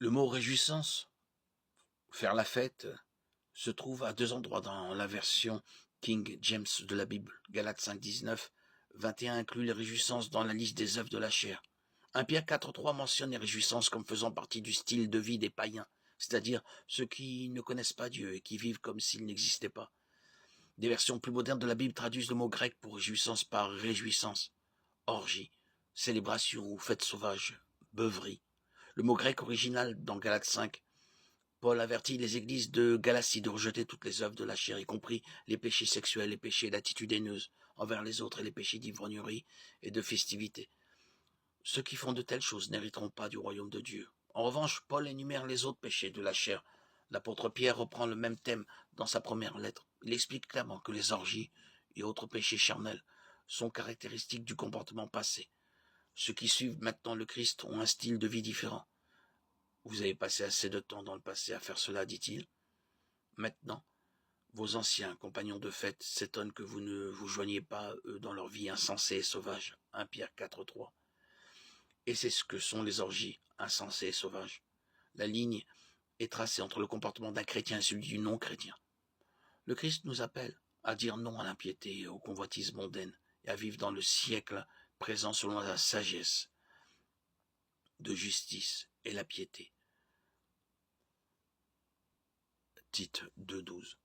Le mot réjouissance, faire la fête, se trouve à 2 endroits dans la version King James de la Bible. Galates 5, 19, 21 inclut les réjouissances dans la liste des œuvres de la chair. 1 Pierre 4, 3 mentionne les réjouissances comme faisant partie du style de vie des païens, c'est-à-dire ceux qui ne connaissent pas Dieu et qui vivent comme s'il n'existait pas. Des versions plus modernes de la Bible traduisent le mot grec pour réjouissance par réjouissance, orgie, célébration ou fête sauvage, beuverie. Le mot grec original dans Galates 5, Paul avertit les églises de Galatie de rejeter toutes les œuvres de la chair, y compris les péchés sexuels, les péchés d'attitude haineuse envers les autres et les péchés d'ivrognerie et de festivité. Ceux qui font de telles choses n'hériteront pas du royaume de Dieu. En revanche, Paul énumère les autres péchés de la chair. L'apôtre Pierre reprend le même thème dans sa première lettre. Il explique clairement que les orgies et autres péchés charnels sont caractéristiques du comportement passé. Ceux qui suivent maintenant le Christ ont un style de vie différent. Vous avez passé assez de temps dans le passé à faire cela, dit-il. Maintenant, vos anciens compagnons de fête s'étonnent que vous ne vous joigniez pas eux dans leur vie insensée et sauvage. 1 Pierre 4, 3. Et c'est ce que sont les orgies, insensées et sauvages. La ligne est tracée entre le comportement d'un chrétien et celui du non-chrétien. Le Christ nous appelle à dire non à l'impiété et aux convoitises mondaines et à vivre dans le siècle présent selon la sagesse de justice et la piété. Tite 2, 12.